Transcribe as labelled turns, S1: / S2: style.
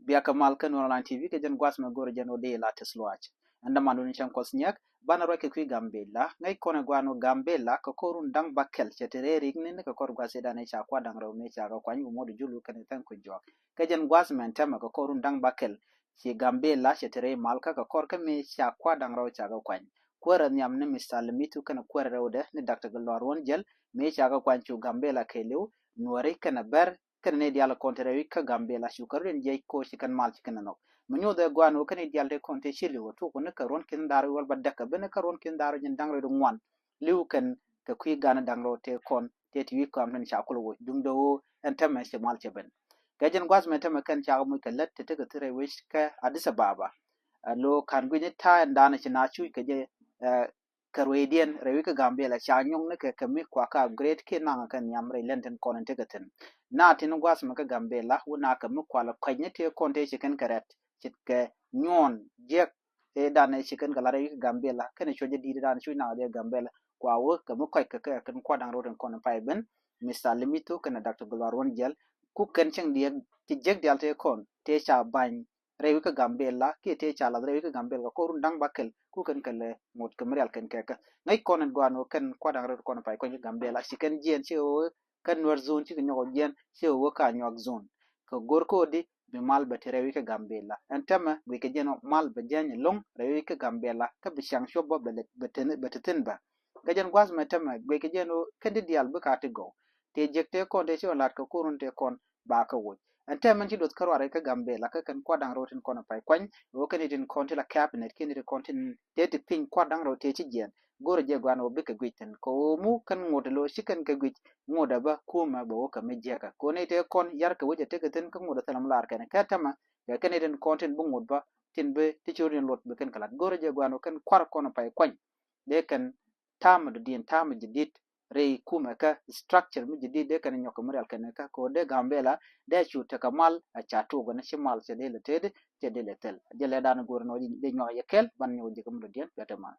S1: biya kamal kan online tv ke jan gwas ma gor jan ode la tesloach anda manun chan kosnyak bana roke kwi gambela ngai kone gwano gambela ko korun dang bakel chetere rigni ne ko kor gwase dane cha kwa dang raw me cha ko kwany mo de julu kan tan ko jok ke jan gwas men tema ko korun dang bakel chi gambela chetere malka ko kor ka me cha kwa dang raw cha ko kwany kwara nyam ne misal mitu kan kwara rawde ne dr galwar won jel me cha ko kwany chu gambela kelew nuare kana ber kan ne diala kontere wika gambela shukarin jay ko chikan mal chikan no menyo de gwano kan ne dialde konte chili woto ko ne karon kin daru wal badaka bene karon kin daru jin dangre dum wan liu kan ka kwi gana dangro te kon te ti wika amnen chakul wo dum do en temme se mal cheben gajen gwas men temme kan cha mu kallat te te tere wish ka adisa baba lo kan gwi ta ndana china chu ke je karwedien rewika gambela cha nyong ne ke kemi kwa ka great ke na kan yamre lenten konen te gaten na tin gwas ma ka gambela wona ka mu kwa la kwanye te konte chicken karet chitke nyon jek te dane chicken kala rewika gambela kan choje di dan chu na de gambela kwa wo ka mu kwa ka kan kwa dang roten konen pai ben misal limito kan dr golwar won jel ku kan cheng die ti jek dial te kon te cha ban rewika gambela ke te cha la rewika gambela ko run dang bakel ku kan kale mot kamreal kan keka ngai konen gwano kan kwadang ro konen pai ko gambela siken jien se o kan war zone ti nyogo jien se o ka nyog zone ko gorko di be mal be terewi ka gambela antama we ke jeno mal be jenya long rewi ka gambela ka be shang shobo be teten ba gajen gwas ma tama we ke jeno kandi dial be ka te go te jekte ko de se lat ko kurun te kon ba ka wo ante man ci dot karware ka gambela ka kan kwadang rotin kono pai kwany wo kan idin konti la cabinet kin idin konti te ti pin kwadang rote ci jen goro je gwano be ka gwiten ko mu kan modelo shikan ka gwit moda ba kuma ba wo ka mejeka ko ne te kon yar ka woje te ka ten ka moda talam lar kan ka tama ya kan idin konti bu modba tin be ti chorin lot be kan kala goro je gwano kan kwar kono pai kwany de kan tam do din tam jidit rei kuma ka structure mi jidit de kan nyoko murial kan ka ko de gambela de chuta kamal a chatu go na shimal se de le tede te de le tel je le dan gorno de nyo yekel ban nyo je kam do dien betama